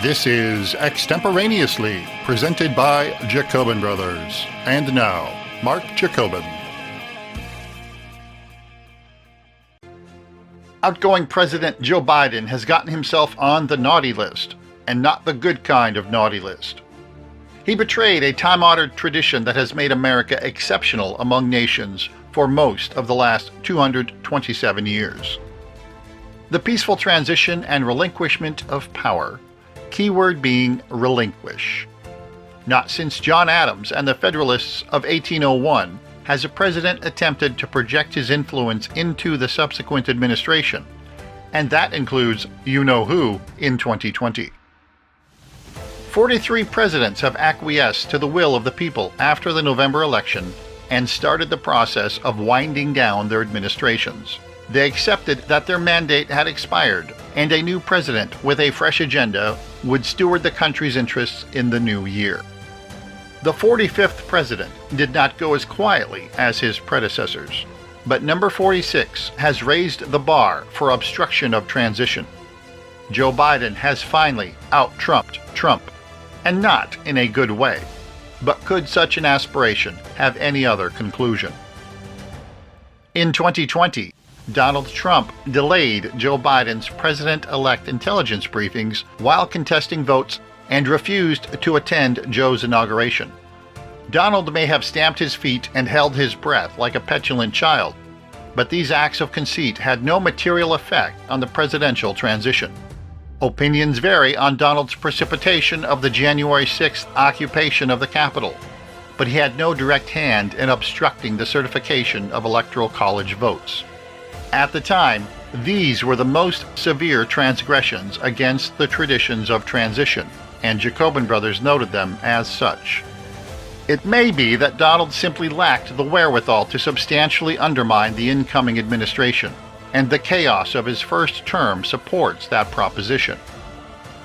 This is Extemporaneously, presented by Jacobin Brothers. And now, Mark Jacobin. Outgoing President Joe Biden has gotten himself on the naughty list, and not the good kind of naughty list. He betrayed a time-honored tradition that has made America exceptional among nations for most of the last 227 years. The peaceful transition and relinquishment of power. Keyword being relinquish. Not since John Adams and the Federalists of 1801 has a president attempted to project his influence into the subsequent administration, and that includes you-know-who in 2020. 43 presidents have acquiesced to the will of the people after the November election and started the process of winding down their administrations. They accepted that their mandate had expired, and a new president with a fresh agenda would steward the country's interests in the new year. The 45th president did not go as quietly as his predecessors, but number 46 has raised the bar for obstruction of transition. Joe Biden has finally out-Trumped Trump, and not in a good way. But could such an aspiration have any other conclusion? In 2020, Donald Trump delayed Joe Biden's president-elect intelligence briefings while contesting votes and refused to attend Joe's inauguration. Donald may have stamped his feet and held his breath like a petulant child, but these acts of conceit had no material effect on the presidential transition. Opinions vary on Donald's precipitation of the January 6th occupation of the Capitol, but he had no direct hand in obstructing the certification of Electoral College votes. At the time, these were the most severe transgressions against the traditions of transition, and Jacobin Brothers noted them as such. It may be that Donald simply lacked the wherewithal to substantially undermine the incoming administration, and the chaos of his first term supports that proposition.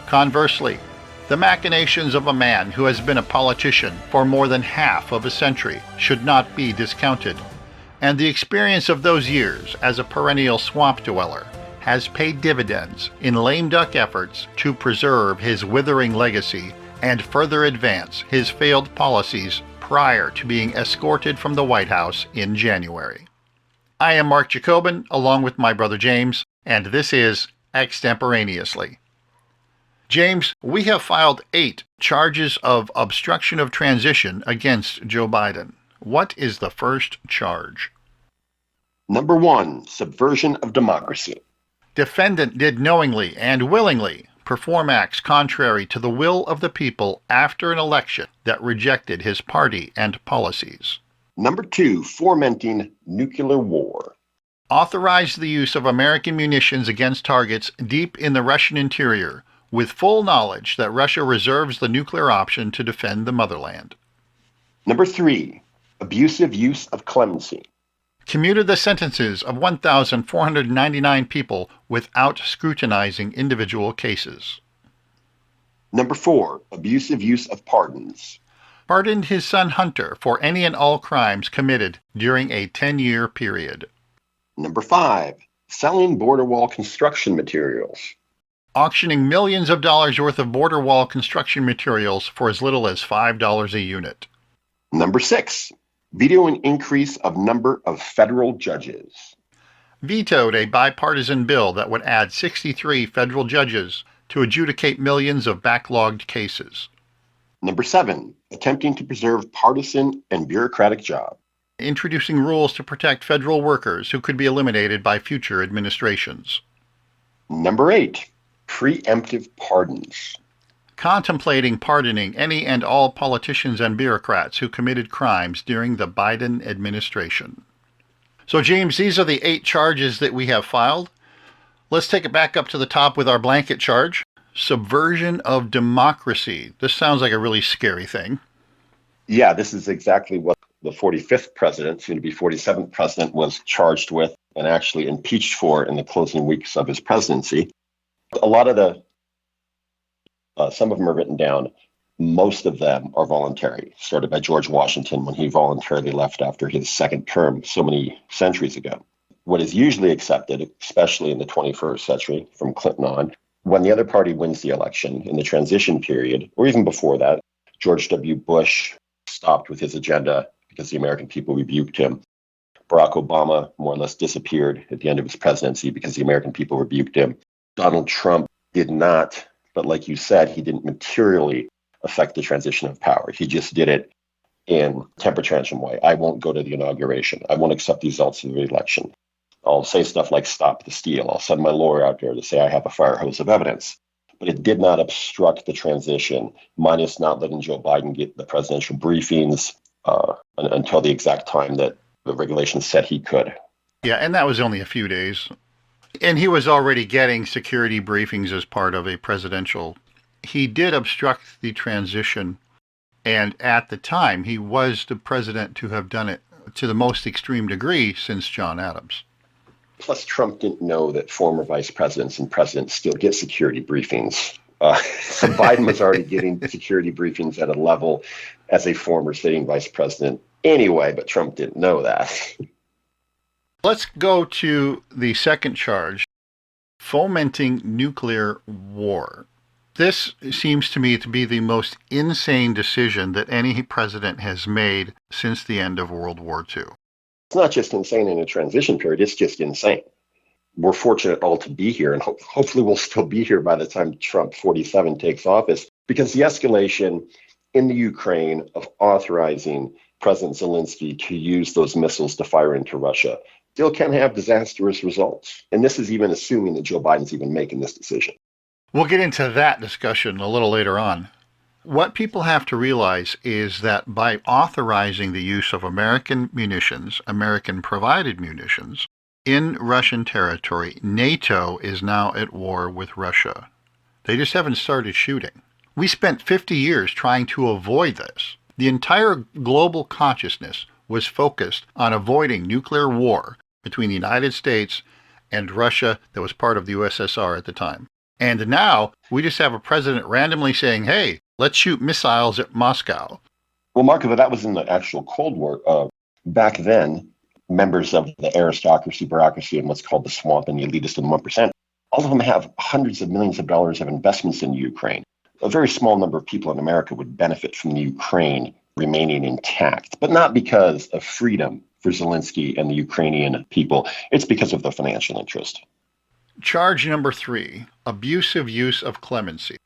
Conversely, the machinations of a man who has been a politician for more than half of a century should not be discounted, and the experience of those years as a perennial swamp dweller has paid dividends in lame duck efforts to preserve his withering legacy and further advance his failed policies prior to being escorted from the White House in January. I am Mark Jacobin, along with my brother James, and this is Extemporaneously. James, we have filed 8 charges of obstruction of transition against Joe Biden. What is the first charge? Number 1, subversion of democracy. Defendant did knowingly and willingly perform acts contrary to the will of the people after an election that rejected his party and policies. Number 2, fomenting nuclear war. Authorized the use of American munitions against targets deep in the Russian interior, with full knowledge that Russia reserves the nuclear option to defend the motherland. Number 3, abusive use of clemency. Commuted the sentences of 1,499 people without scrutinizing individual cases. Number 4, abusive use of pardons. Pardoned his son Hunter for any and all crimes committed during a 10-year period. Number 5, selling border wall construction materials. Auctioning millions of dollars worth of border wall construction materials for as little as $5 a unit. Number 6, vetoing increase of number of federal judges. Vetoed a bipartisan bill that would add 63 federal judges to adjudicate millions of backlogged cases. Number 7, attempting to preserve partisan and bureaucratic jobs. Introducing rules to protect federal workers who could be eliminated by future administrations. Number 8, preemptive pardons. Contemplating pardoning any and all politicians and bureaucrats who committed crimes during the Biden administration. So, James, these are the 8 charges that we have filed. Let's take it back up to the top with our blanket charge. Subversion of democracy. This sounds like a really scary thing. Yeah, this is exactly what the 45th president, soon to be 47th president, was charged with and actually impeached for in the closing weeks of his presidency. A lot of some of them are written down. Most of them are voluntary, started by George Washington when he voluntarily left after his second term so many centuries ago. What is usually accepted, especially in the 21st century from Clinton on, When the other party wins the election in the transition period, or even before that, George W. Bush stopped with his agenda because the American people rebuked him. Barack Obama more or less disappeared at the end of his presidency because the American people rebuked him. Donald Trump did not, but like you said, he didn't materially affect the transition of power. He just did it in temper tantrum way. I won't go to the inauguration. I won't accept the results of the election. I'll say stuff like stop the steal. I'll send my lawyer out there to say I have a fire hose of evidence. But it did not obstruct the transition, minus not letting Joe Biden get the presidential briefings until the exact time that the regulations said he could. Yeah, and that was only a few days. And he was already getting security briefings as part of a presidential. He did obstruct the transition, and at the time, he was the president to have done it to the most extreme degree since John Adams. Plus, Trump didn't know that former vice presidents and presidents still get security briefings. So Biden was already getting security briefings at a level as a former sitting vice president anyway, but Trump didn't know that. Let's go to the second charge, fomenting nuclear war. This seems to me to be the most insane decision that any president has made since the end of World War II. It's not just insane in a transition period, it's just insane. We're fortunate all to be here, and hopefully we'll still be here by the time Trump 47 takes office, because the escalation in the Ukraine of authorizing President Zelensky to use those missiles to fire into Russia still can have disastrous results. And this is even assuming that Joe Biden's even making this decision. We'll get into that discussion a little later on. What people have to realize is that by authorizing the use of American munitions, American-provided munitions, in Russian territory, NATO is now at war with Russia. They just haven't started shooting. We spent 50 years trying to avoid this. The entire global consciousness was focused on avoiding nuclear war between the United States and Russia that was part of the USSR at the time. And now we just have a president randomly saying, hey, let's shoot missiles at Moscow. Well, Marco, that was in the actual Cold War. Back then, members of the aristocracy, bureaucracy, and what's called the swamp and the elitist and the 1%, all of them have hundreds of millions of dollars of investments in Ukraine. A very small number of people in America would benefit from the Ukraine remaining intact, but not because of freedom for Zelensky and the Ukrainian people. It's because of the financial interest. Charge number 3, abusive use of clemency.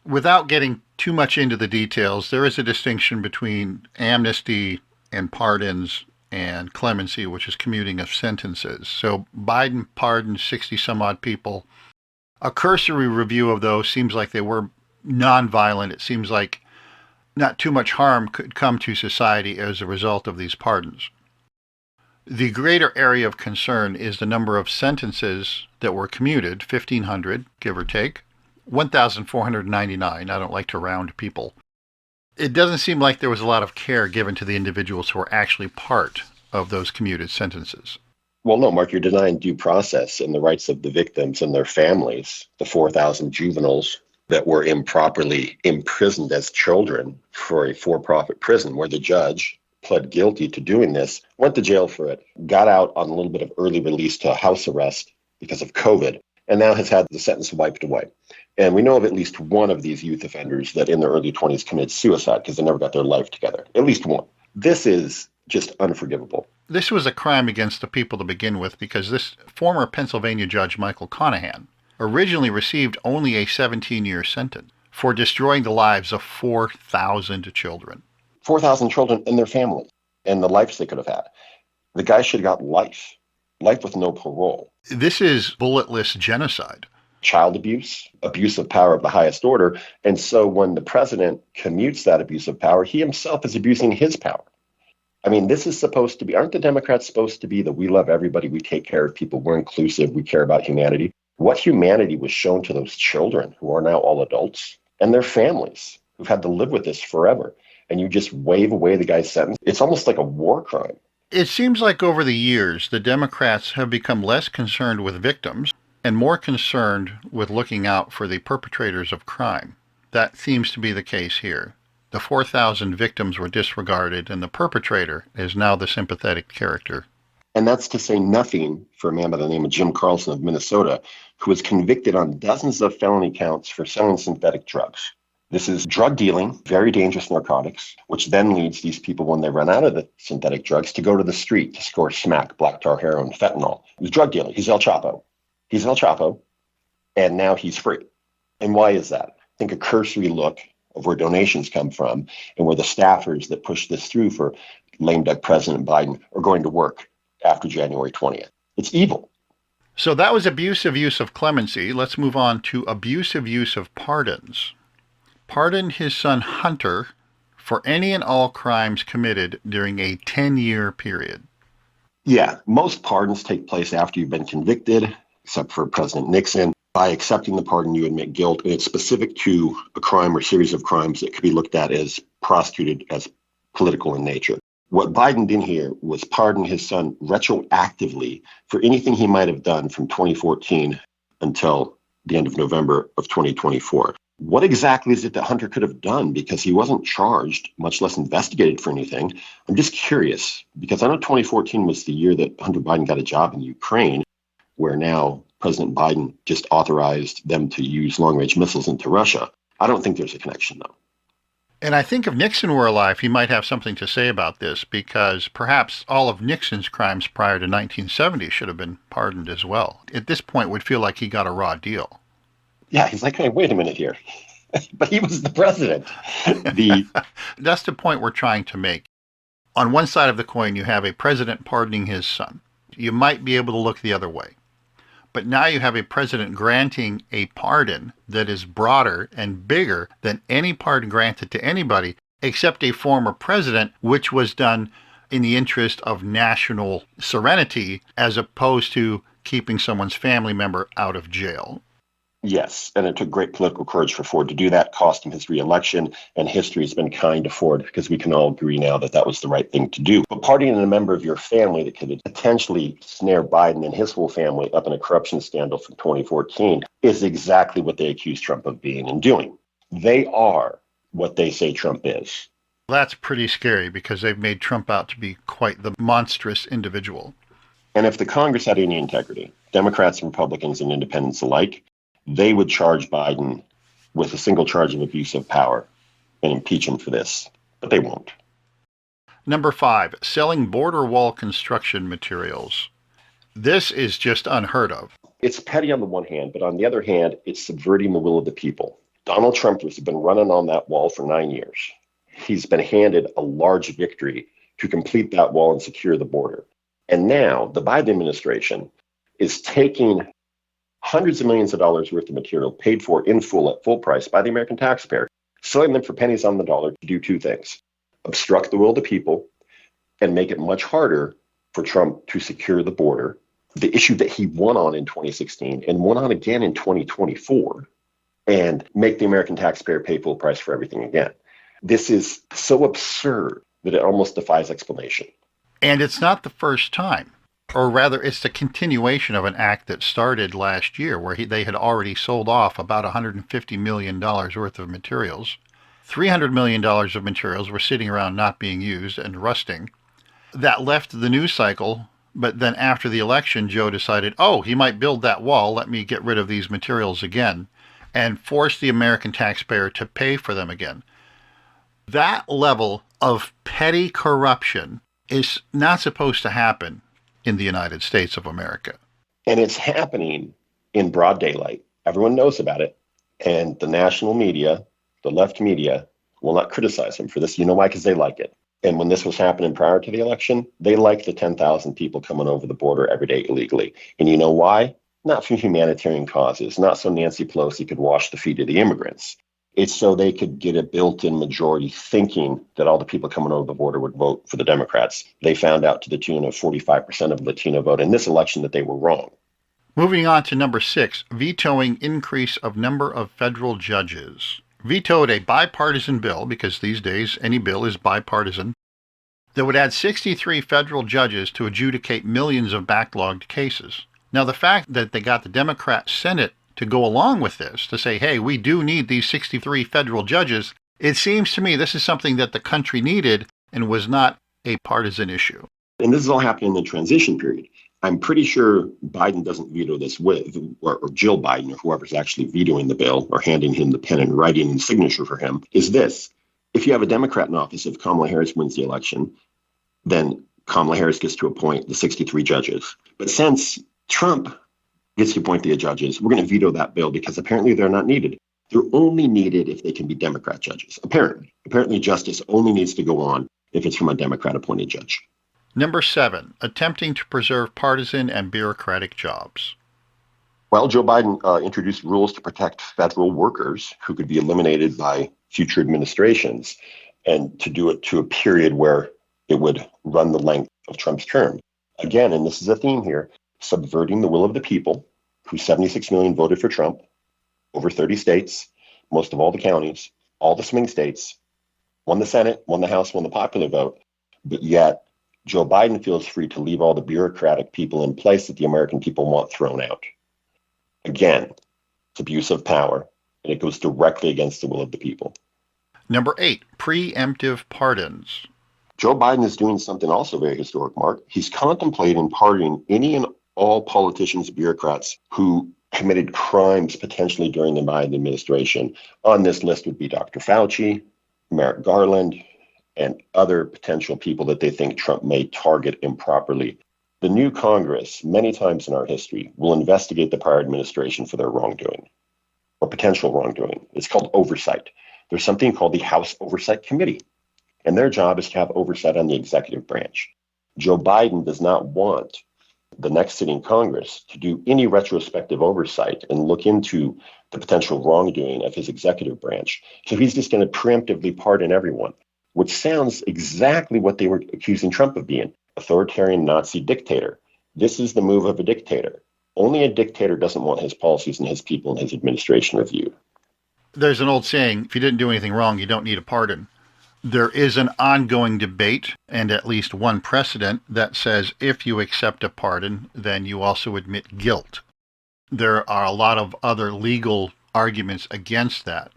Without getting too much into the details, there is a distinction between amnesty and pardons and clemency, which is commuting of sentences. So Biden pardoned 60 some odd people. A cursory review of those seems like they were nonviolent. It seems like not too much harm could come to society as a result of these pardons. The greater area of concern is the number of sentences that were commuted, 1,500, give or take, 1,499. I don't like to round people. It doesn't seem like there was a lot of care given to the individuals who were actually part of those commuted sentences. Well, no, Mark, you're denying due process and the rights of the victims and their families, the 4,000 juveniles that were improperly imprisoned as children for a for-profit prison where the judge pled guilty to doing this, went to jail for it, got out on a little bit of early release to house arrest because of COVID, and now has had the sentence wiped away. And we know of at least one of these youth offenders that in their early 20s committed suicide because they never got their life together. At least one. This is just unforgivable. This was a crime against the people to begin with because this former Pennsylvania judge, Michael Conahan, originally received only a 17-year sentence for destroying the lives of 4,000 children. 4,000 children and their families and the lives they could have had. The guy should have got life with no parole. This is bulletless genocide. Child abuse, abuse of power of the highest order. And so when the president commutes that abuse of power, he himself is abusing his power. I mean, this is supposed to be, aren't the Democrats supposed to be that we love everybody, we take care of people, we're inclusive, we care about humanity? What humanity was shown to those children who are now all adults and their families who've had to live with this forever? And you just wave away the guy's sentence? It's almost like a war crime. It seems like over the years, the Democrats have become less concerned with victims and more concerned with looking out for the perpetrators of crime. That seems to be the case here. The 4,000 victims were disregarded, and the perpetrator is now the sympathetic character. And that's to say nothing for a man by the name of Jim Carlson of Minnesota, who was convicted on dozens of felony counts for selling synthetic drugs. This is drug dealing, very dangerous narcotics, which then leads these people, when they run out of the synthetic drugs, to go to the street to score smack, black tar heroin, fentanyl. It was drug dealing. He's El Chapo. He's El Chapo, and now he's free. And why is that? I think a cursory look of where donations come from and where the staffers that push this through for lame duck President Biden are going to work after January 20th. It's evil. So that was abusive use of clemency. Let's move on to abusive use of pardons. Pardoned his son Hunter for any and all crimes committed during a 10-year period. Yeah, most pardons take place after you've been convicted, except for President Nixon. By accepting the pardon, you admit guilt, and it's specific to a crime or series of crimes that could be looked at as prosecuted as political in nature. What Biden did here was pardon his son retroactively for anything he might have done from 2014 until the end of November of 2024. What exactly is it that Hunter could have done? Because he wasn't charged, much less investigated for anything. I'm just curious, because I know 2014 was the year that Hunter Biden got a job in Ukraine, where now President Biden just authorized them to use long-range missiles into Russia. I don't think there's a connection, though. And I think if Nixon were alive, he might have something to say about this, because perhaps all of Nixon's crimes prior to 1970 should have been pardoned as well. At this point, it would feel like he got a raw deal. Yeah, he's like, hey, wait a minute here. But he was the president. That's the point we're trying to make. On one side of the coin, you have a president pardoning his son. You might be able to look the other way. But now you have a president granting a pardon that is broader and bigger than any pardon granted to anybody except a former president, which was done in the interest of national serenity as opposed to keeping someone's family member out of jail. Yes, and it took great political courage for Ford to do that, cost him his reelection, and history has been kind to Ford because we can all agree now that that was the right thing to do. But pardoning a member of your family that could potentially snare Biden and his whole family up in a corruption scandal from 2014 is exactly what they accuse Trump of being and doing. They are what they say Trump is. That's pretty scary because they've made Trump out to be quite the monstrous individual. And if the Congress had any integrity, Democrats and Republicans and independents alike, they would charge Biden with a single charge of abuse of power and impeach him for this, but they won't. Number 5, selling border wall construction materials. This is just unheard of. It's petty on the one hand, but on the other hand, it's subverting the will of the people. Donald Trump has been running on that wall for 9 years. He's been handed a large victory to complete that wall and secure the border. And now the Biden administration is taking hundreds of millions of dollars worth of material paid for in full at full price by the American taxpayer, selling them for pennies on the dollar to do two things: obstruct the will of the people and make it much harder for Trump to secure the border, the issue that he won on in 2016 and won on again in 2024, and make the American taxpayer pay full price for everything again. This is so absurd that it almost defies explanation. And it's not the first time. Or rather, it's the continuation of an act that started last year where they had already sold off about $150 million worth of materials. $300 million of materials were sitting around not being used and rusting. That left the news cycle, but then after the election, Joe decided, he might build that wall, let me get rid of these materials again, and force the American taxpayer to pay for them again. That level of petty corruption is not supposed to happen in the United States of America. And it's happening in broad daylight. Everyone knows about it. And the national media, the left media, will not criticize him for this. You know why? Because they like it. And when this was happening prior to the election, they liked the 10,000 people coming over the border every day illegally. And you know why? Not for humanitarian causes, not so Nancy Pelosi could wash the feet of the immigrants. It's so they could get a built-in majority thinking that all the people coming over the border would vote for the Democrats. They found out to the tune of 45% of Latino vote in this election that they were wrong. Moving on to number 6, vetoing increase of number of federal judges. Vetoed a bipartisan bill, because these days any bill is bipartisan, that would add 63 federal judges to adjudicate millions of backlogged cases. Now, the fact that they got the Democrat Senate to go along with this, to say, hey, we do need these 63 federal judges, it seems to me this is something that the country needed and was not a partisan issue. And this is all happening in the transition period. I'm pretty sure Biden doesn't veto this or Jill Biden, or whoever's actually vetoing the bill or handing him the pen and writing the signature for him, is this. If you have a Democrat in office, if Kamala Harris wins the election, then Kamala Harris gets to appoint the 63 judges. But since Trump gets to appoint the judges, we're going to veto that bill because apparently they're not needed. They're only needed if they can be Democrat judges. Apparently justice only needs to go on if it's from a Democrat appointed judge. Number 7, attempting to preserve partisan and bureaucratic jobs. Well, Joe Biden introduced rules to protect federal workers who could be eliminated by future administrations, and to do it to a period where it would run the length of Trump's term. Again, and this is a theme here, subverting the will of the people, who 76 million voted for Trump, over 30 states, most of all the counties, all the swing states, won the Senate, won the House, won the popular vote, but yet Joe Biden feels free to leave all the bureaucratic people in place that the American people want thrown out. Again, it's abuse of power, and it goes directly against the will of the people. Number 8, preemptive pardons. Joe Biden is doing something also very historic, Mark. He's contemplating pardoning any and all politicians, bureaucrats who committed crimes potentially during the Biden administration. On this list would be Dr. Fauci, Merrick Garland, and other potential people that they think Trump may target improperly. The new Congress, many times in our history, will investigate the prior administration for their wrongdoing or potential wrongdoing. It's called oversight. There's something called the House Oversight Committee, and their job is to have oversight on the executive branch. Joe Biden does not want the next sitting Congress to do any retrospective oversight and look into the potential wrongdoing of his executive branch. So he's just going to preemptively pardon everyone, which sounds exactly what they were accusing Trump of being, authoritarian Nazi dictator. This is the move of a dictator. Only a dictator doesn't want his policies and his people and his administration reviewed. There's an old saying, if you didn't do anything wrong, you don't need a pardon. There is an ongoing debate and at least one precedent that says if you accept a pardon, then you also admit guilt. There are a lot of other legal arguments against that.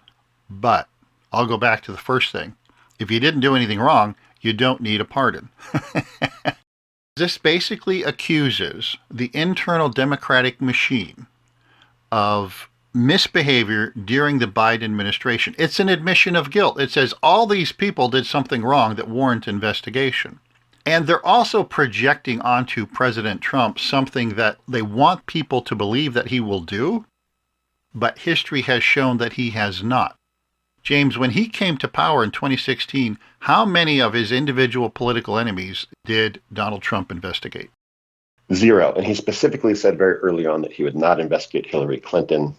But I'll go back to the first thing. If you didn't do anything wrong, you don't need a pardon. This basically accuses the internal Democratic machine of misbehavior during the Biden administration. It's an admission of guilt. It says all these people did something wrong that warrant investigation. And they're also projecting onto President Trump something that they want people to believe that he will do, but history has shown that he has not. James, when he came to power in 2016, how many of his individual political enemies did Donald Trump investigate? 0. And he specifically said very early on that he would not investigate Hillary Clinton,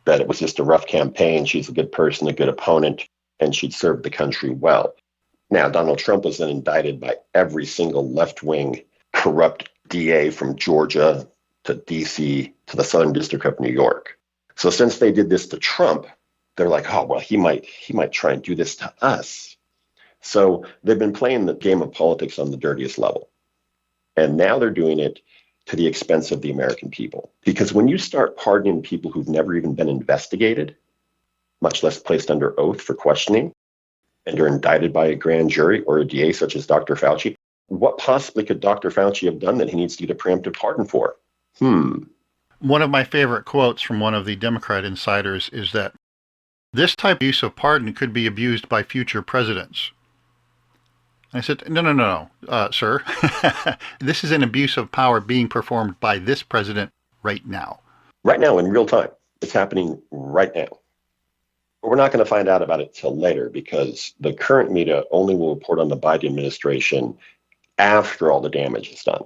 that it was just a rough campaign. She's a good person, a good opponent, and she'd served the country well. Now, Donald Trump was then indicted by every single left-wing corrupt DA from Georgia to D.C. to the Southern District of New York. So since they did this to Trump, they're like, oh, well, he might try and do this to us. So they've been playing the game of politics on the dirtiest level. And now they're doing it to the expense of the American people. Because when you start pardoning people who've never even been investigated, much less placed under oath for questioning, and are indicted by a grand jury or a DA such as Dr. Fauci, what possibly could Dr. Fauci have done that he needs to get a preemptive pardon for? One of my favorite quotes from one of the Democrat insiders is that this type of use of pardon could be abused by future presidents. I said, no, sir. This is an abuse of power being performed by this president right now. Right now, in real time. It's happening right now. But we're not going to find out about it till later because the current media only will report on the Biden administration after all the damage is done.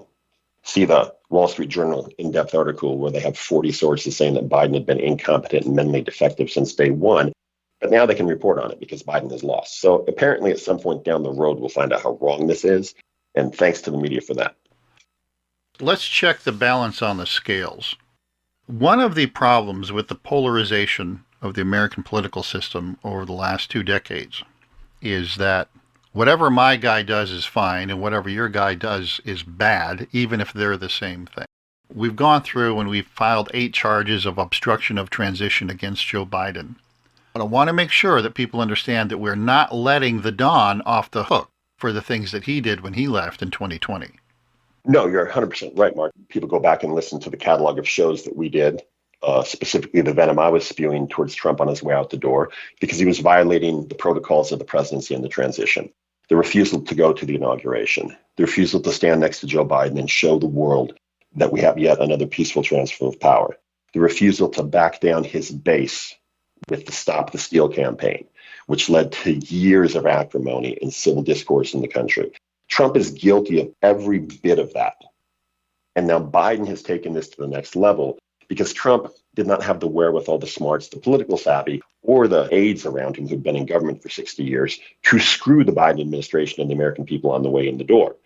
See the Wall Street Journal in-depth article where they have 40 sources saying that Biden had been incompetent and mentally defective since day one. But now they can report on it because Biden has lost. So apparently at some point down the road, we'll find out how wrong this is. And thanks to the media for that. Let's check the balance on the scales. One of the problems with the polarization of the American political system over the last 2 decades is that whatever my guy does is fine and whatever your guy does is bad, even if they're the same thing. We've gone through and we've filed 8 charges of obstruction of transition against Joe Biden. But I want to make sure that people understand that we're not letting the Don off the hook for the things that he did when he left in 2020. No, you're 100% right, Mark. People go back and listen to the catalog of shows that we did, specifically the venom I was spewing towards Trump on his way out the door, because he was violating the protocols of the presidency and the transition. The refusal to go to the inauguration, the refusal to stand next to Joe Biden and show the world that we have yet another peaceful transfer of power, the refusal to back down his base with the Stop the Steal campaign, which led to years of acrimony and civil discourse in the country. Trump is guilty of every bit of that. And now Biden has taken this to the next level because Trump did not have the wherewithal, the smarts, the political savvy, or the aides around him who'd been in government for 60 years to screw the Biden administration and the American people on the way in the door.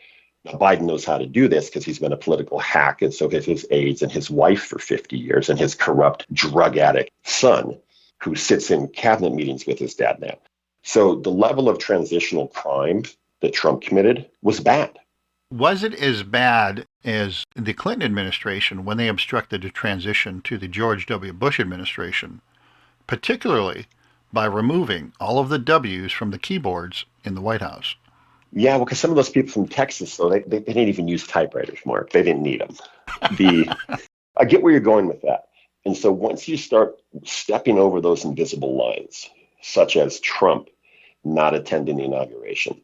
Now, Biden knows how to do this because he's been a political hack, and so have his aides and his wife for 50 years and his corrupt drug addict son who sits in cabinet meetings with his dad now. So the level of transitional crime that Trump committed was bad. Was it as bad as the Clinton administration when they obstructed the transition to the George W. Bush administration, particularly by removing all of the W's from the keyboards in the White House? Yeah, well, because some of those people from Texas, though, they didn't even use typewriters, Mark. They didn't need them. I get where you're going with that. And so once you start stepping over those invisible lines, such as Trump not attending the inauguration,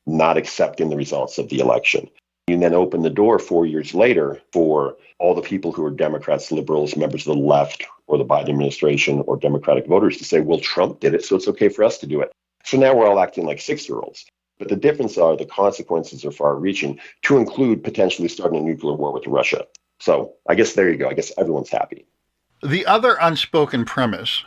not accepting the results of the election, you then open the door 4 years later for all the people who are Democrats, liberals, members of the left, or the Biden administration, or Democratic voters to say, well, Trump did it, so it's okay for us to do it. So now we're all acting like 6-year-olds. But the difference are the consequences are far-reaching, to include potentially starting a nuclear war with Russia. So I guess there you go. I guess everyone's happy. The other unspoken premise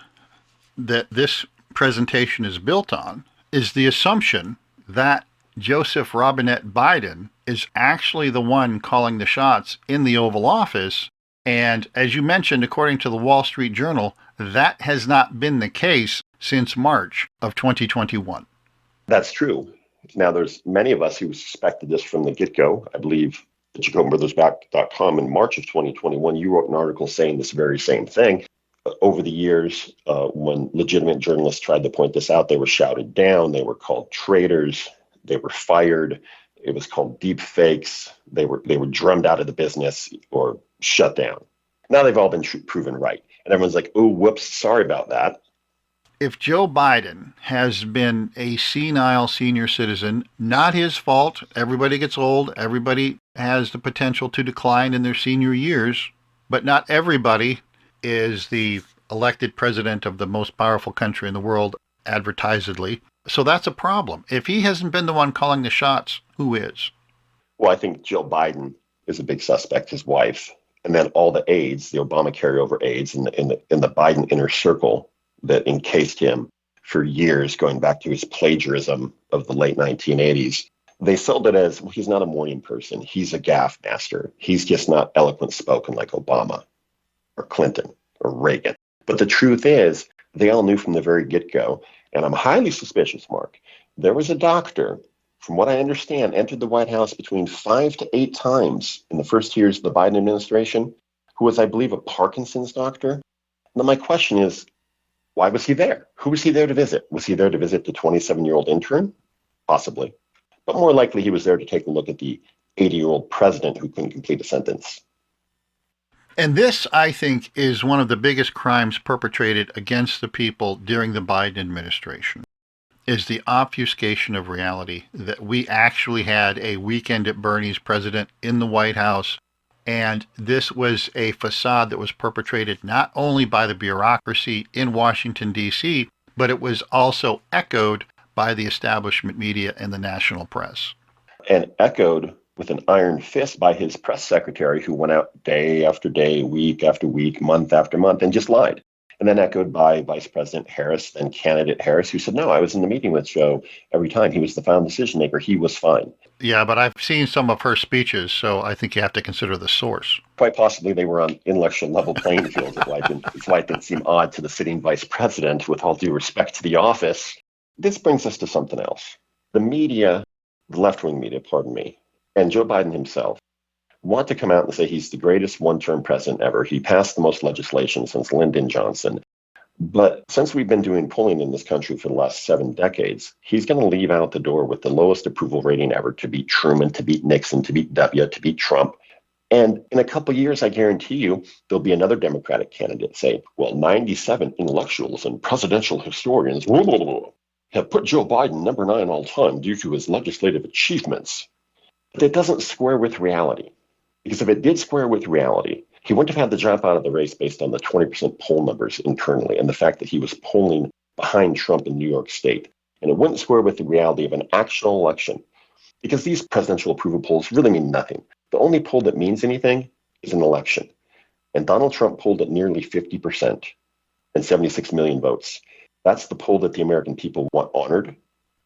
that this presentation is built on is the assumption that Joseph Robinette Biden is actually the one calling the shots in the Oval Office. And as you mentioned, according to the Wall Street Journal, that has not been the case since March of 2021. That's true. Now, there's many of us who suspected this from the get-go. I believe at JacobinBrothersBack.com in March of 2021, you wrote an article saying this very same thing. Over the years, when legitimate journalists tried to point this out, they were shouted down. They were called traitors. They were fired. It was called deep fakes. They were drummed out of the business or shut down. Now they've all been proven right. And everyone's like, oh, whoops, sorry about that. If Joe Biden has been a senile senior citizen, not his fault. Everybody gets old. Everybody has the potential to decline in their senior years. But not everybody is the elected president of the most powerful country in the world, advertisedly. So that's a problem. If he hasn't been the one calling the shots, who is? Well, I think Joe Biden is a big suspect, his wife, and then all the aides, the Obama carryover aides in the Biden inner circle that encased him for years, going back to his plagiarism of the late 1980s. They sold it as, well, he's not a morning person. He's a gaffe master. He's just not eloquent spoken like Obama or Clinton or Reagan. But the truth is, they all knew from the very get-go, and I'm highly suspicious, Mark, there was a doctor, from what I understand, entered the White House between 5 to 8 times in the first years of the Biden administration, who was, I believe, a Parkinson's doctor. Now, my question is, why was he there? Who was he there to visit? Was he there to visit the 27-year-old intern? Possibly. But more likely, he was there to take a look at the 80-year-old president who couldn't complete a sentence. And this, I think, is one of the biggest crimes perpetrated against the people during the Biden administration, is the obfuscation of reality, that we actually had a weekend at Bernie's president in the White House. And this was a facade that was perpetrated not only by the bureaucracy in Washington, D.C., but it was also echoed by the establishment media and the national press. And echoed with an iron fist by his press secretary, who went out day after day, week after week, month after month, and just lied. And then echoed by Vice President Harris, then candidate Harris, who said, no, I was in the meeting with Joe every time. He was the final decision maker. He was fine. Yeah, but I've seen some of her speeches, so I think you have to consider the source. Quite possibly they were on intellectual level playing fields. It's why it didn't seem odd to the sitting vice president, with all due respect to the office. This brings us to something else. The media, the left-wing media, pardon me, and Joe Biden himself want to come out and say he's the greatest one-term president ever. He passed the most legislation since Lyndon Johnson. But since we've been doing polling in this country for the last 7 decades, he's going to leave out the door with the lowest approval rating ever to beat Truman, to beat Nixon, to beat W, to beat Trump. And in a couple of years, I guarantee you, there'll be another Democratic candidate saying, well, 97 intellectuals and presidential historians have put Joe Biden number 9 all time due to his legislative achievements. But it doesn't square with reality. Because if it did square with reality, he wouldn't have had to jump out of the race based on the 20% poll numbers internally and the fact that he was polling behind Trump in New York State. And it wouldn't square with the reality of an actual election. Because these presidential approval polls really mean nothing. The only poll that means anything is an election. And Donald Trump polled at nearly 50% and 76 million votes. That's the poll that the American people want honored.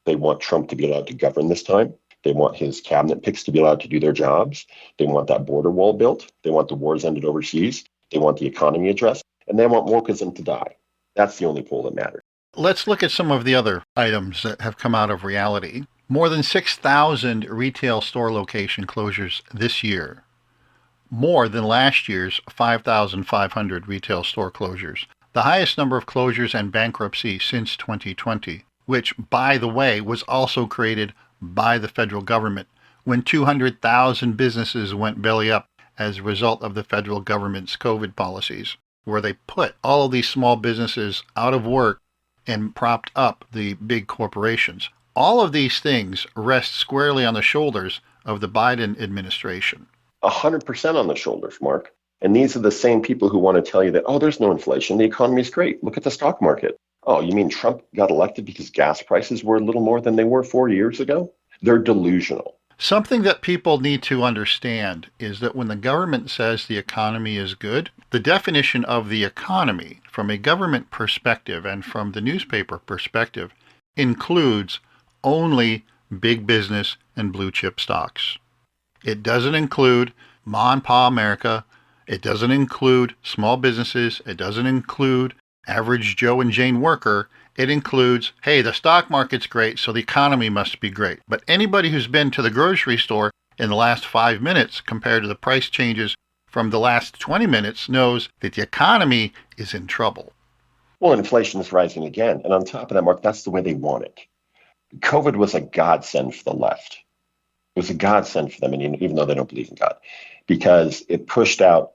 They want Trump to be allowed to govern this time. They want his cabinet picks to be allowed to do their jobs. They want that border wall built. They want the wars ended overseas. They want the economy addressed. And they want wokeism to die. That's the only poll that matters. Let's look at some of the other items that have come out of reality. More than 6,000 retail store location closures this year. More than last year's 5,500 retail store closures. The highest number of closures and bankruptcy since 2020, which, by the way, was also created by the federal government when 200,000 businesses went belly up as a result of the federal government's COVID policies, where they put all of these small businesses out of work and propped up the big corporations. All of these things rest squarely on the shoulders of the Biden administration. 100% on the shoulders, Mark. And these are the same people who want to tell you that, oh, there's no inflation. The economy is great. Look at the stock market. Oh, you mean Trump got elected because gas prices were a little more than they were 4 years ago? They're delusional. Something that people need to understand is that when the government says the economy is good, the definition of the economy from a government perspective and from the newspaper perspective includes only big business and blue chip stocks. It doesn't include Ma and Pa America. It doesn't include small businesses. It doesn't include average Joe and Jane worker. It includes, hey, the stock market's great, so the economy must be great. But anybody who's been to the grocery store in the last 5 minutes compared to the price changes from the last 20 minutes knows that the economy is in trouble. Well, inflation is rising again. And on top of that, Mark, that's the way they want it. COVID was a godsend for the left. It was a godsend for them, and even though they don't believe in God, because it pushed out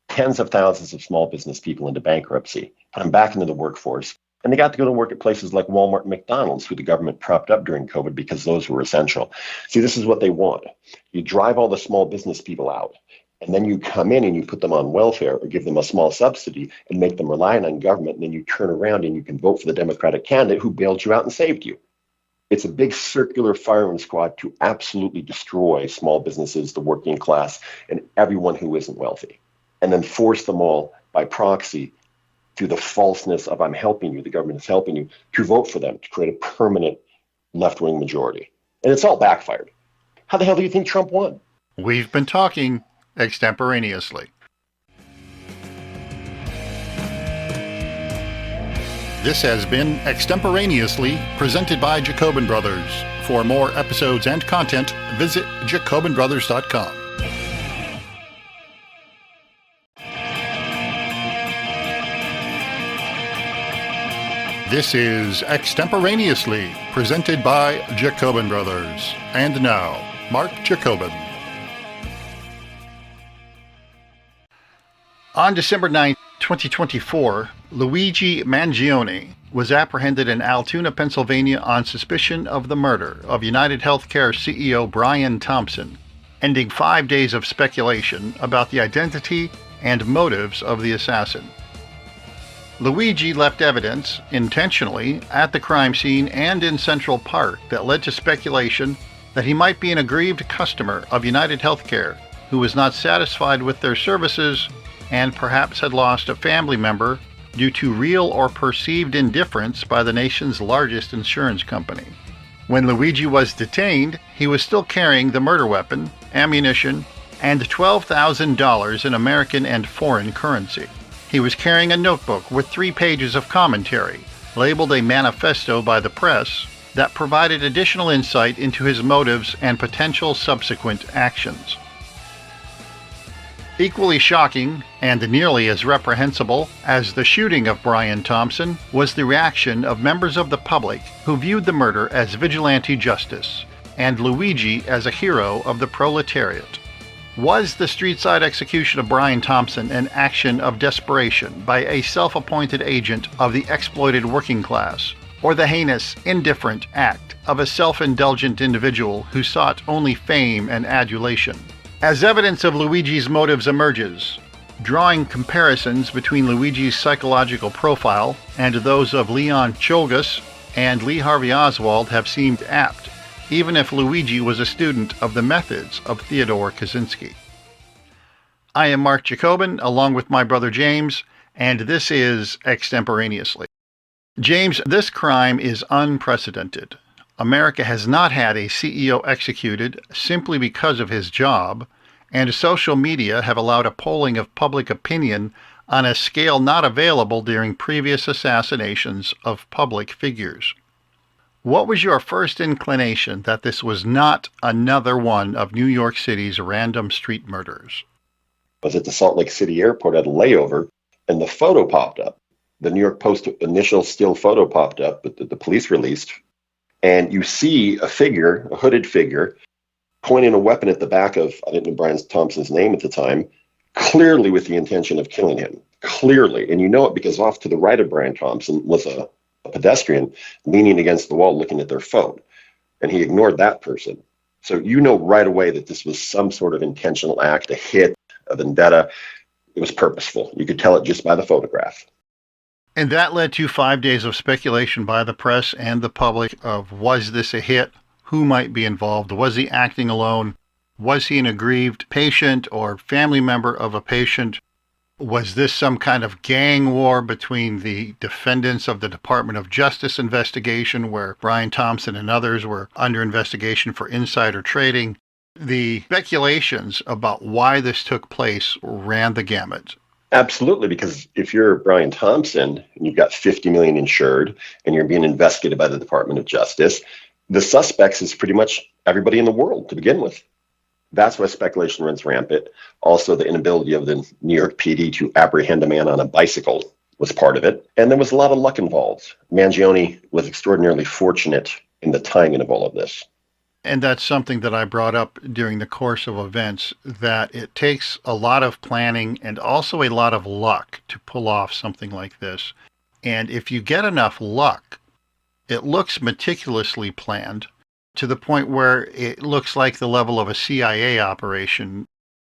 tens of thousands of small business people into bankruptcy, put them back into the workforce, and they got to go to work at places like Walmart and McDonald's, who the government propped up during COVID because those were essential. See, this is what they want. You drive all the small business people out, and then you come in and you put them on welfare or give them a small subsidy and make them reliant on government, and then you turn around and you can vote for the Democratic candidate who bailed you out and saved you. It's a big circular firing squad to absolutely destroy small businesses, the working class, and everyone who isn't wealthy, and then force them all by proxy through the falseness of I'm helping you, the government is helping you, to vote for them to create a permanent left-wing majority. And it's all backfired. How the hell do you think Trump won? We've been talking extemporaneously. This has been Extemporaneously, presented by Jacobin Brothers. For more episodes and content, visit jacobinbrothers.com. This is Extemporaneously, presented by Jacobin Brothers. And now, Mark Jacobin. On December 9, 2024, Luigi Mangione was apprehended in Altoona, Pennsylvania on suspicion of the murder of United Healthcare CEO Brian Thompson, ending 5 days of speculation about the identity and motives of the assassin. Luigi left evidence, intentionally, at the crime scene and in Central Park that led to speculation that he might be an aggrieved customer of United Healthcare who was not satisfied with their services and perhaps had lost a family member due to real or perceived indifference by the nation's largest insurance company. When Luigi was detained, he was still carrying the murder weapon, ammunition, and $12,000 in American and foreign currency. He was carrying a notebook with 3 pages of commentary, labeled a manifesto by the press, that provided additional insight into his motives and potential subsequent actions. Equally shocking, and nearly as reprehensible as the shooting of Brian Thompson, was the reaction of members of the public who viewed the murder as vigilante justice, and Luigi as a hero of the proletariat. Was the street-side execution of Brian Thompson an action of desperation by a self-appointed agent of the exploited working class, or the heinous, indifferent act of a self-indulgent individual who sought only fame and adulation? As evidence of Luigi's motives emerges, drawing comparisons between Luigi's psychological profile and those of Leon Czolgosz and Lee Harvey Oswald have seemed apt, even if Luigi was a student of the methods of Theodore Kaczynski. I am Mark Jacobin, along with my brother James, and this is Extemporaneously. James, this crime is unprecedented. America has not had a CEO executed simply because of his job, and social media have allowed a polling of public opinion on a scale not available during previous assassinations of public figures. What was your first inclination that this was not another one of New York City's random street murders? I was at the Salt Lake City airport at a layover, and the photo popped up. The New York Post initial still photo popped up that the police released, and you see a figure, a hooded figure, pointing a weapon at the back of, I didn't know Brian Thompson's name at the time, clearly with the intention of killing him. Clearly. And you know it because off to the right of Brian Thompson was a pedestrian leaning against the wall looking at their phone, and he ignored that person. So you know right away that this was some sort of intentional act, a hit, a vendetta. It was purposeful. You could tell it just by the photograph. And that led to 5 days of speculation by the press and the public of, was this a hit? Who might be involved? Was he acting alone? Was he an aggrieved patient or family member of a patient? Was this some kind of gang war between the defendants of the Department of Justice investigation, where Brian Thompson and others were under investigation for insider trading? The speculations about why this took place ran the gamut. Absolutely, because if you're Brian Thompson and you've got 50 million insured and you're being investigated by the Department of Justice, the suspects is pretty much everybody in the world to begin with. That's why speculation runs rampant. Also, the inability of the New York PD to apprehend a man on a bicycle was part of it. And there was a lot of luck involved. Mangione was extraordinarily fortunate in the timing of all of this. And that's something that I brought up during the course of events, that it takes a lot of planning and also a lot of luck to pull off something like this. And if you get enough luck, it looks meticulously planned to the point where it looks like the level of a CIA operation.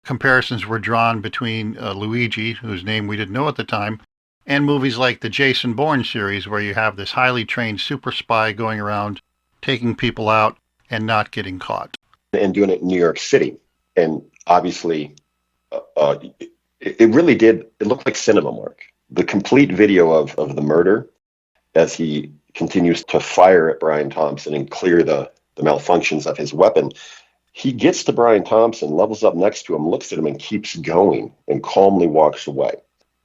Comparisons were drawn between Luigi, whose name we didn't know at the time, and movies like the Jason Bourne series, where you have this highly trained super spy going around taking people out and not getting caught. And doing it in New York City. And obviously, it really did, it looked like cinema, Mark. The complete video of the murder as he continues to fire at Brian Thompson and clear the malfunctions of his weapon. He gets to Brian Thompson, levels up next to him, looks at him, and keeps going and calmly walks away.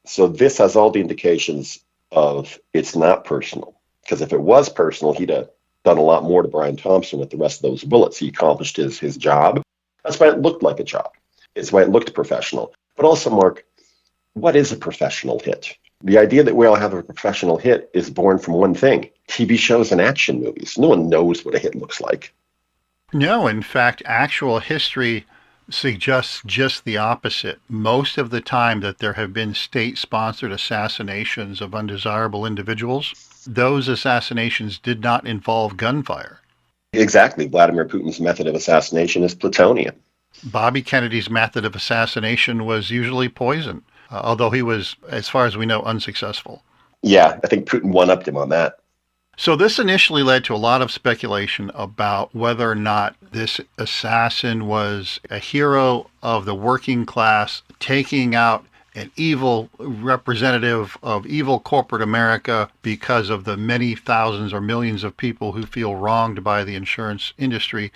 So this has all the indications of it's not personal. Because if it was personal, he'd have done a lot more to Brian Thompson with the rest of those bullets. He accomplished his job. That's why it looked like a job. It's why it looked professional. But also, Mark, what is a professional hit? The idea that we all have a professional hit is born from one thing: TV shows and action movies. No one knows what a hit looks like. No, in fact, actual history suggests just the opposite. Most of the time that there have been state-sponsored assassinations of undesirable individuals, those assassinations did not involve gunfire. Exactly. Vladimir Putin's method of assassination is plutonium. Bobby Kennedy's method of assassination was usually poison, although he was, as far as we know, unsuccessful. Yeah, I think Putin one-upped him on that. So this initially led to a lot of speculation about whether or not this assassin was a hero of the working class, taking out an evil representative of evil corporate America because of the many thousands or millions of people who feel wronged by the insurance industry,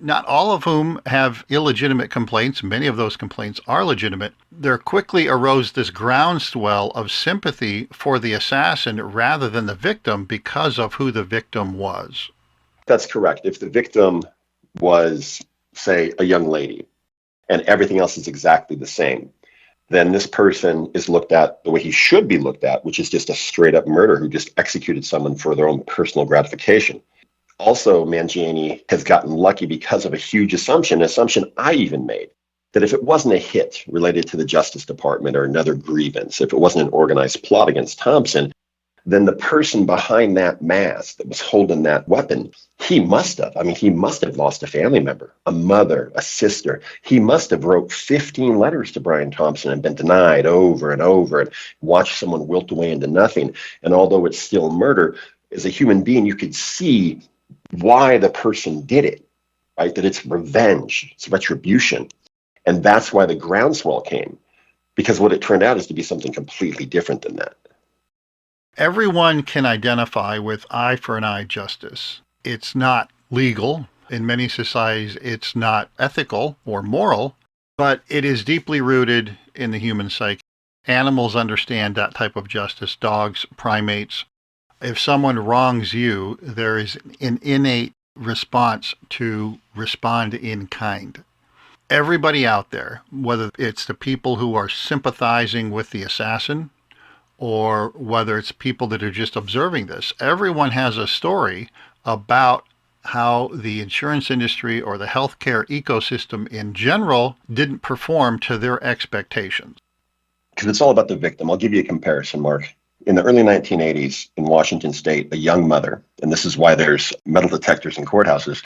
not all of whom have illegitimate complaints. Many of those complaints are legitimate. There quickly arose this groundswell of sympathy for the assassin rather than the victim because of who the victim was. That's correct. If the victim was, say, a young lady, and everything else is exactly the same, then this person is looked at the way he should be looked at, which is just a straight up murderer who just executed someone for their own personal gratification. Also, Mangione has gotten lucky because of a huge assumption, an assumption I even made, that if it wasn't a hit related to the Justice Department or another grievance, if it wasn't an organized plot against Thompson, then the person behind that mask that was holding that weapon, he must have lost a family member, a mother, a sister. He must have wrote 15 letters to Brian Thompson and been denied over and over and watched someone wilt away into nothing. And although it's still murder, as a human being, you could see why the person did it, right? That it's revenge, it's retribution. And that's why the groundswell came, because what it turned out is to be something completely different than that. Everyone can identify with eye for an eye justice. It's not legal. In many societies, it's not ethical or moral, but it is deeply rooted in the human psyche. Animals understand that type of justice, dogs, primates. If someone wrongs you, there is an innate response to respond in kind. Everybody out there, whether it's the people who are sympathizing with the assassin, or whether it's people that are just observing this, everyone has a story about how the insurance industry or the healthcare ecosystem in general didn't perform to their expectations. Because it's all about the victim. I'll give you a comparison, Mark. In the early 1980s in Washington State, a young mother, and this is why there's metal detectors in courthouses,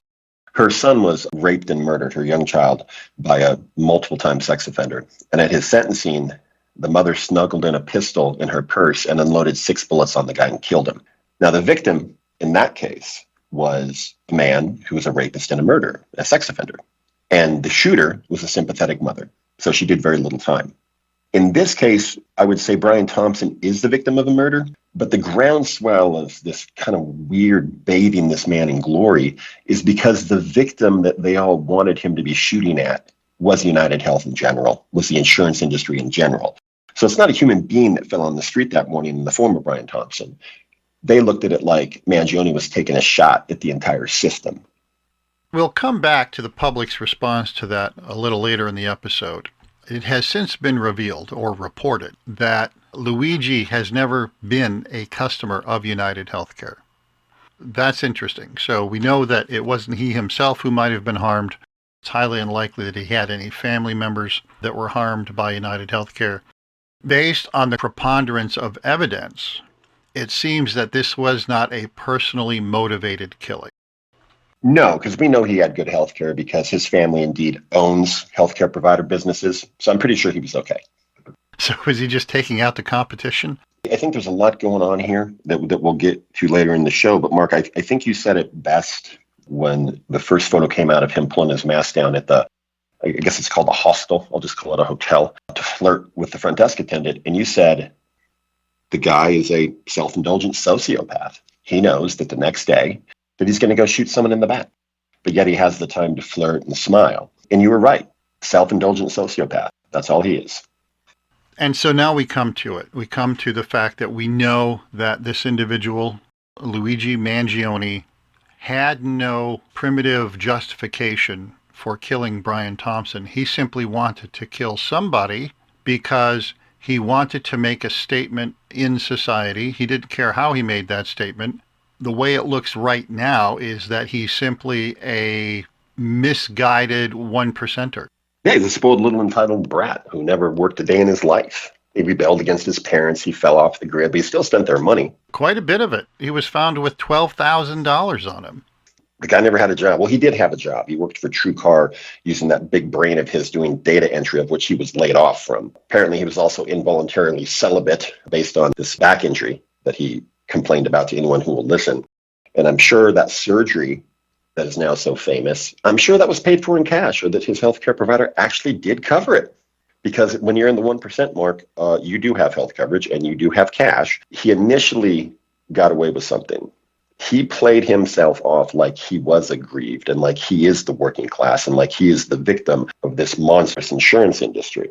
her son was raped and murdered, her young child, by a multiple-time sex offender. And at his sentencing, the mother snuggled in a pistol in her purse and unloaded 6 bullets on the guy and killed him. Now, the victim in that case was a man who was a rapist and a murderer, a sex offender. And the shooter was a sympathetic mother. So she did very little time. In this case, I would say Brian Thompson is the victim of a murder, but the groundswell of this kind of weird bathing this man in glory is because the victim that they all wanted him to be shooting at was United Health in general, was the insurance industry in general. So it's not a human being that fell on the street that morning in the form of Brian Thompson. They looked at it like Mangione was taking a shot at the entire system. We'll come back to the public's response to that a little later in the episode. It has since been revealed or reported that Luigi has never been a customer of United Healthcare. That's interesting. So we know that it wasn't he himself who might have been harmed. It's highly unlikely that he had any family members that were harmed by United Healthcare. Based on the preponderance of evidence, it seems that this was not a personally motivated killing. No, because we know he had good health care because his family indeed owns healthcare provider businesses. So I'm pretty sure he was okay. So is he just taking out the competition? I think there's a lot going on here that we'll get to later in the show. But Mark, I think you said it best when the first photo came out of him pulling his mask down at I guess it's called a hostel. I'll just call it a hotel, to flirt with the front desk attendant. And you said the guy is a self-indulgent sociopath. He knows that the next day that he's going to go shoot someone in the back, but yet he has the time to flirt and smile. And you were right. Self-indulgent sociopath. That's all he is. And so now we come to it. We come to the fact that we know that this individual, Luigi Mangione, had no primitive justification for killing Brian Thompson. He simply wanted to kill somebody because he wanted to make a statement in society. He didn't care how he made that statement. The way it looks right now is that he's simply a misguided one-percenter. Yeah, he's a spoiled little entitled brat who never worked a day in his life. He rebelled against his parents. He fell off the grid, but he still spent their money. Quite a bit of it. He was found with $12,000 on him. The guy never had a job. Well, he did have a job. He worked for TrueCar using that big brain of his doing data entry, of which he was laid off from. Apparently, he was also involuntarily celibate based on this back injury that he complained about to anyone who will listen. And I'm sure that surgery that is now so famous, I'm sure that was paid for in cash, or that his healthcare provider actually did cover it. Because when you're in the 1% mark, you do have health coverage and you do have cash. He initially got away with something. He played himself off like he was aggrieved and like he is the working class and like he is the victim of this monstrous insurance industry.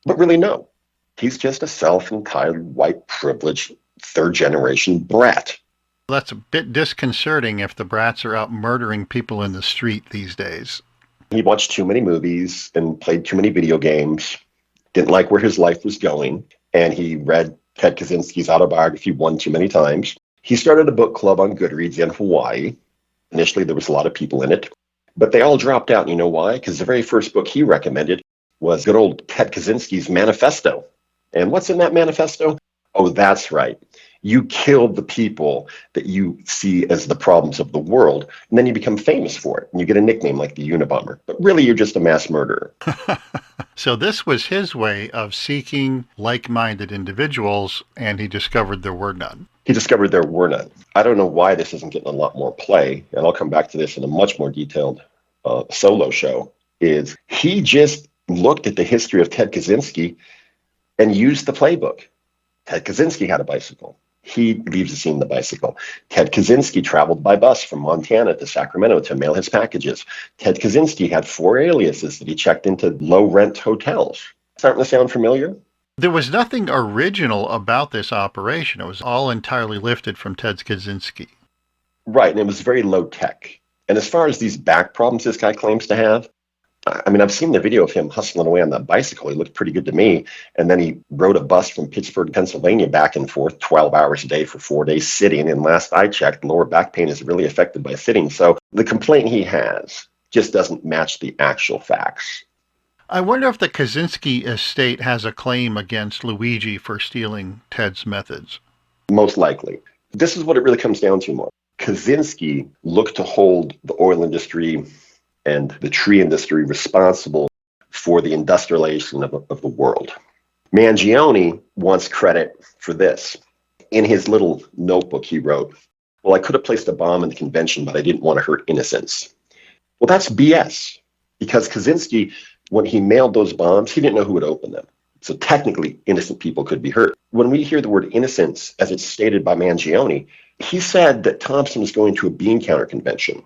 But really, no. He's just a self-entitled, white, privileged, third-generation brat. That's a bit disconcerting if the brats are out murdering people in the street these days. He watched too many movies and played too many video games, didn't like where his life was going, and he read Ted Kaczynski's autobiography one too many times. He started a book club on Goodreads in Hawaii. Initially, there was a lot of people in it, but they all dropped out. You know why? Because the very first book he recommended was good old Ted Kaczynski's manifesto. And what's in that manifesto? Oh, that's right. You killed the people that you see as the problems of the world, and then you become famous for it, and you get a nickname like the Unabomber. But really, you're just a mass murderer. So this was his way of seeking like-minded individuals, and he discovered there were none. He discovered there were none. I don't know why this isn't getting a lot more play, and I'll come back to this in a much more detailed solo show, is he just looked at the history of Ted Kaczynski and used the playbook. Ted Kaczynski had a bicycle. He leaves the scene the bicycle. Ted Kaczynski traveled by bus from Montana to Sacramento to mail his packages. Ted Kaczynski had 4 aliases that he checked into low-rent hotels. Starting to sound familiar? There was nothing original about this operation. It was all entirely lifted from Ted Kaczynski. Right, and it was very low-tech. And as far as these back problems this guy claims to have, I mean, I've seen the video of him hustling away on that bicycle. He looked pretty good to me. And then he rode a bus from Pittsburgh, Pennsylvania back and forth 12 hours a day for 4 days sitting. And last I checked, lower back pain is really affected by sitting. So the complaint he has just doesn't match the actual facts. I wonder if the Kaczynski estate has a claim against Luigi for stealing Ted's methods. Most likely. This is what it really comes down to, Mark. Kaczynski looked to hold the oil industry and the tree industry responsible for the industrialization of the world. Mangione wants credit for this. In his little notebook, he wrote, well, I could have placed a bomb in the convention, but I didn't want to hurt innocents. Well, that's BS, because Kaczynski, when he mailed those bombs, he didn't know who would open them. So technically, innocent people could be hurt. When we hear the word innocence, as it's stated by Mangione, he said that Thompson was going to a bean counter convention.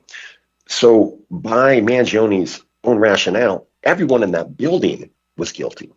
So by Mangione's own rationale, everyone in that building was guilty.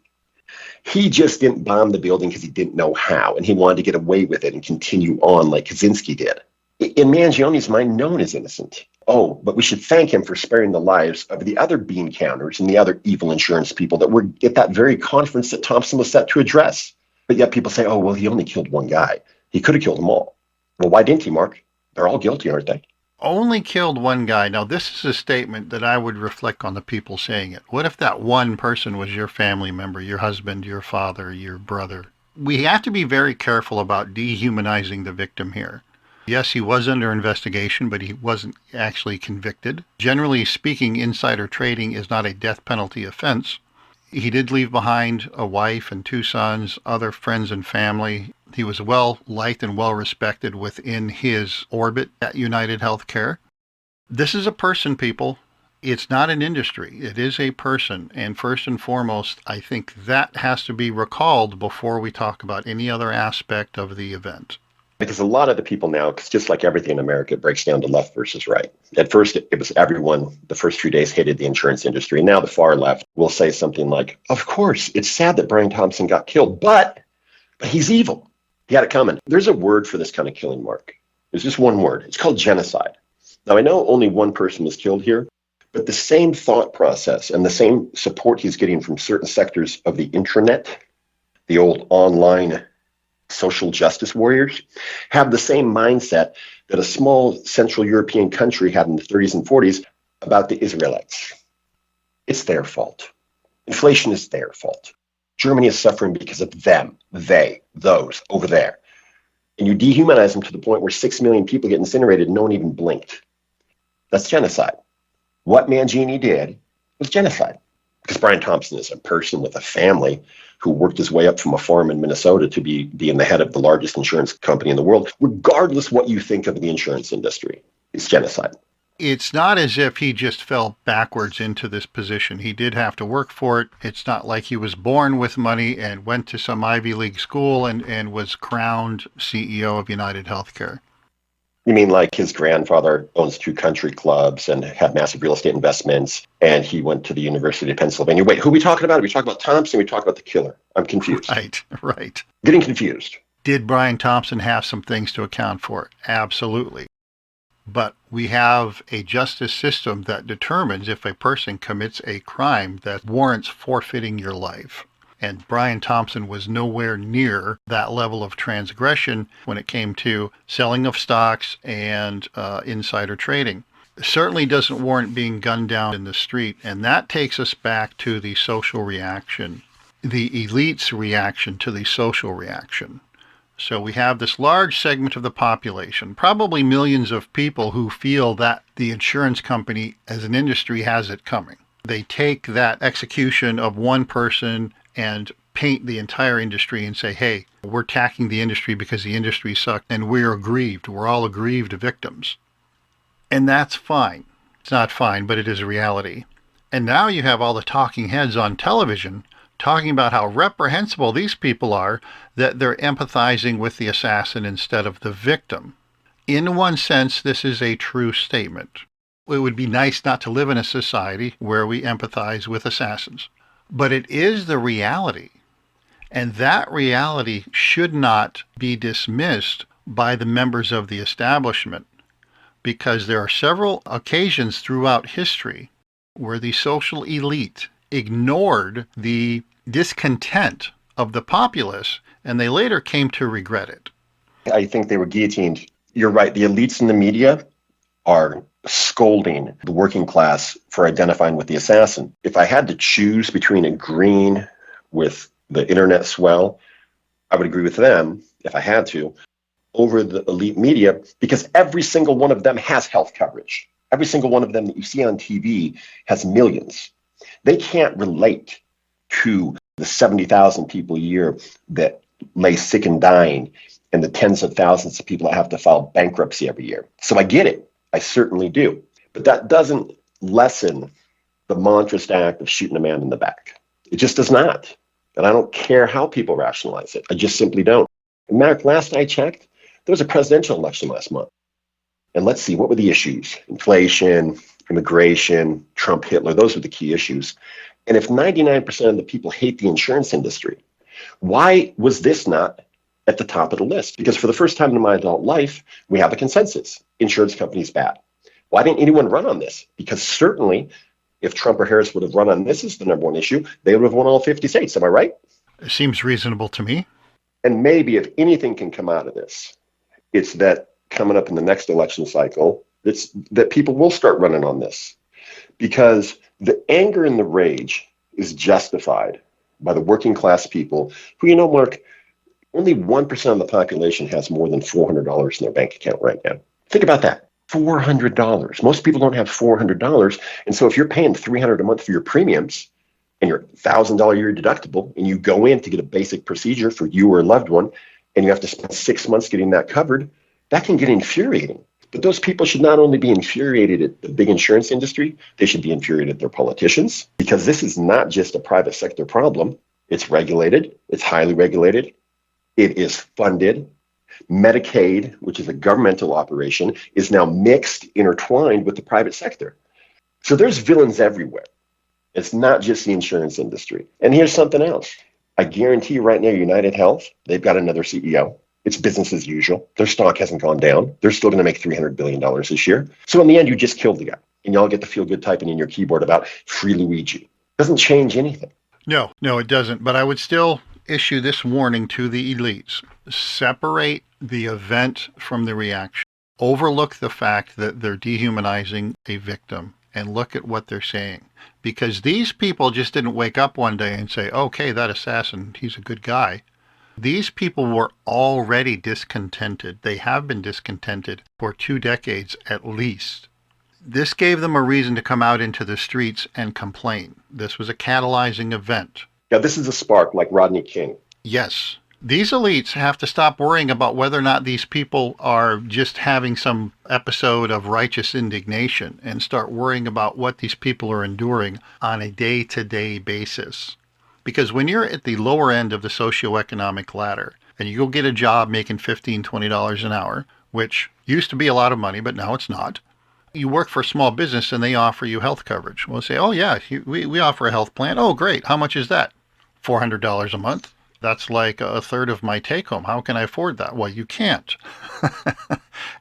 He just didn't bomb the building because he didn't know how, and he wanted to get away with it and continue on like Kaczynski did. In Mangione's mind, no one is innocent. Oh, but we should thank him for sparing the lives of the other bean counters and the other evil insurance people that were at that very conference that Thompson was set to address. But yet people say, oh, well, he only killed one guy. He could have killed them all. Well, why didn't he, Mark? They're all guilty, aren't they? Only killed one guy. Now, this is a statement that I would reflect on the people saying it. What if that one person was your family member, your husband, your father, your brother? We have to be very careful about dehumanizing the victim here. Yes, he was under investigation, but he wasn't actually convicted. Generally speaking, insider trading is not a death penalty offense. He did leave behind a wife and 2 sons, other friends and family. He was well liked and well respected within his orbit at United Healthcare. This is a person, people. It's not an industry. It is a person. And first and foremost, I think that has to be recalled before we talk about any other aspect of the event. Because a lot of the people now, because just like everything in America, it breaks down to left versus right. At first, it was everyone, the first few days, hated the insurance industry. And now the far left will say something like, of course, it's sad that Brian Thompson got killed, but he's evil. He had it coming. There's a word for this kind of killing, Mark. There's just one word. It's called genocide. Now, I know only one person was killed here, but the same thought process and the same support he's getting from certain sectors of the intranet, the old online social justice warriors, have the same mindset that a small Central European country had in the 30s and 40s about the Israelites. It's their fault. Inflation is their fault. Germany is suffering because of them, they, those, over there. And you dehumanize them to the point where 6 million people get incinerated and no one even blinked. That's genocide. What Mangione did was genocide. Because Brian Thompson is a person with a family who worked his way up from a farm in Minnesota to being the head of the largest insurance company in the world. Regardless what you think of the insurance industry, it's genocide. It's not as if he just fell backwards into this position. He did have to work for it. It's not like he was born with money and went to some Ivy League school and was crowned CEO of United Healthcare. You mean like his grandfather owns 2 country clubs and had massive real estate investments, and he went to the University of Pennsylvania. Wait, who are we talking about? Are we talking about Thompson? Are we talking about the killer? I'm confused. Right. Getting confused. Did Brian Thompson have some things to account for? Absolutely. But we have a justice system that determines if a person commits a crime that warrants forfeiting your life. And Brian Thompson was nowhere near that level of transgression when it came to selling of stocks and insider trading. It certainly doesn't warrant being gunned down in the street. And that takes us back to the social reaction, the elite's reaction to the social reaction. So we have this large segment of the population, probably millions of people, who feel that the insurance company as an industry has it coming. They take that execution of one person and paint the entire industry and say, hey, we're attacking the industry because the industry sucked and we're aggrieved. We're all aggrieved victims. And that's fine. It's not fine, but it is a reality. And now you have all the talking heads on television talking about how reprehensible these people are, that they're empathizing with the assassin instead of the victim. In one sense, this is a true statement. It would be nice not to live in a society where we empathize with assassins. But it is the reality. And that reality should not be dismissed by the members of the establishment, because there are several occasions throughout history where the social elite ignored the discontent of the populace, and they later came to regret it. I think they were guillotined. You're right. The elites in the media are scolding the working class for identifying with the assassin. If I had to choose between agreeing with the internet swell, I would agree with them, if I had to, over the elite media, because every single one of them has health coverage. Every single one of them that you see on TV has millions. They can't relate to the 70,000 people a year that lay sick and dying and the tens of thousands of people that have to file bankruptcy every year. So I get it. I certainly do. But that doesn't lessen the monstrous act of shooting a man in the back. It just does not. And I don't care how people rationalize it. I just simply don't. And Mark, last I checked, there was a presidential election last month. And let's see, what were the issues? Inflation, immigration, Trump, Hitler, those were the key issues. And if 99% of the people hate the insurance industry, why was this not at the top of the list? Because for the first time in my adult life, we have a consensus. Insurance companies bad. Why didn't anyone run on this? Because certainly, if Trump or Harris would have run on this as the number one issue, they would have won all 50 states. Am I right? It seems reasonable to me. And maybe if anything can come out of this, it's that coming up in the next election cycle, it's that people will start running on this, because the anger and the rage is justified by the working class people who, Mark, only 1% of the population has more than $400 in their bank account right now. Think about that. $400. Most people don't have $400. And so if you're paying $300 a month for your premiums and your $1,000 a year deductible, and you go in to get a basic procedure for you or a loved one, and you have to spend 6 months getting that covered, that can get infuriating. But those people should not only be infuriated at the big insurance industry, they should be infuriated at their politicians, because this is not just a private sector problem. It's regulated. It's highly regulated. It is funded. Medicaid, which is a governmental operation, is now mixed, intertwined with the private sector. So there's villains everywhere. It's not just the insurance industry. And here's something else. I guarantee you right now, United Health, they've got another CEO. It's business as usual. Their stock hasn't gone down. They're still going to make $300 billion this year. So in the end, you just killed the guy. And y'all get to feel good typing in your keyboard about free Luigi. Doesn't change anything. No, it doesn't. But I would still issue this warning to the elites. Separate the event from the reaction. Overlook the fact that they're dehumanizing a victim and look at what they're saying. Because these people just didn't wake up one day and say, okay, that assassin, he's a good guy. These people were already discontented. They have been discontented for 2 decades at least. This gave them a reason to come out into the streets and complain. This was a catalyzing event. Yeah, this is a spark like Rodney King. Yes. These elites have to stop worrying about whether or not these people are just having some episode of righteous indignation and start worrying about what these people are enduring on a day-to-day basis. Because when you're at the lower end of the socioeconomic ladder and you go get a job making $15, $20 an hour, which used to be a lot of money, but now it's not. You work for a small business and they offer you health coverage. We'll say, oh yeah, we offer a health plan. Oh great, how much is that? $400 a month. That's like a third of my take home. How can I afford that? Well, you can't.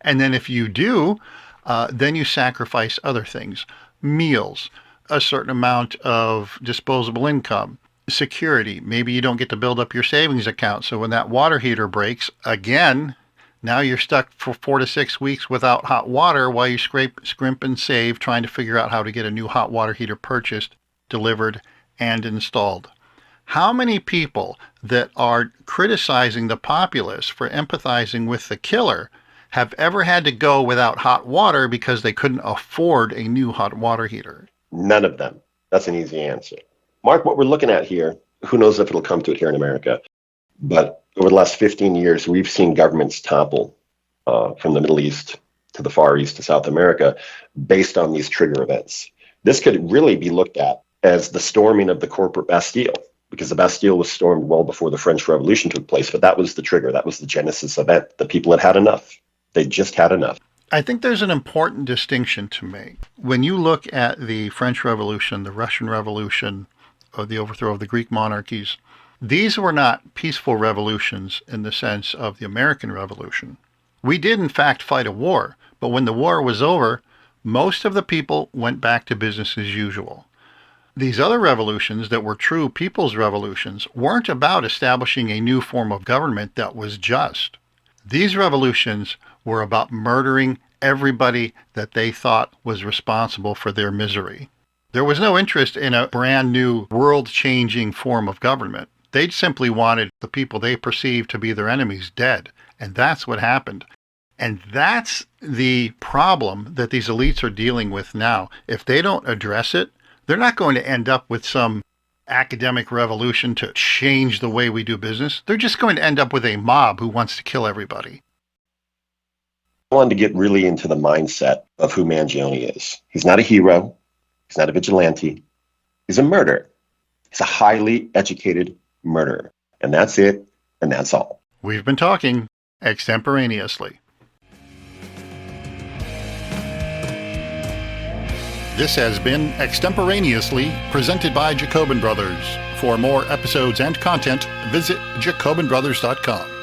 And then if you do, then you sacrifice other things. Meals, a certain amount of disposable income, security. Maybe you don't get to build up your savings account. So when that water heater breaks, again, now you're stuck for 4 to 6 weeks without hot water while you scrimp and save, trying to figure out how to get a new hot water heater purchased, delivered, and installed. How many people that are criticizing the populace for empathizing with the killer have ever had to go without hot water because they couldn't afford a new hot water heater? None of them. That's an easy answer. Mark, what we're looking at here, who knows if it'll come to it here in America, but over the last 15 years, we've seen governments topple from the Middle East to the Far East to South America based on these trigger events. This could really be looked at as the storming of the corporate Bastille, because the Bastille was stormed well before the French Revolution took place, but that was the trigger. That was the genesis event. The people had enough. They just had enough. I think there's an important distinction to make. When you look at the French Revolution, the Russian Revolution, or the overthrow of the Greek monarchies, these were not peaceful revolutions in the sense of the American Revolution. We did, in fact, fight a war, but when the war was over, most of the people went back to business as usual. These other revolutions that were true people's revolutions weren't about establishing a new form of government that was just. These revolutions were about murdering everybody that they thought was responsible for their misery. There was no interest in a brand new world-changing form of government. They simply wanted the people they perceived to be their enemies dead, and that's what happened. And that's the problem that these elites are dealing with now. If they don't address it, they're not going to end up with some academic revolution to change the way we do business. They're just going to end up with a mob who wants to kill everybody. I wanted to get really into the mindset of who Mangione is. He's not a hero. He's not a vigilante. He's a murderer. He's a highly educated murderer. And that's it, and that's all. We've been talking extemporaneously. This has been Extemporaneously, presented by Jacobin Brothers. For more episodes and content, visit jacobinbrothers.com.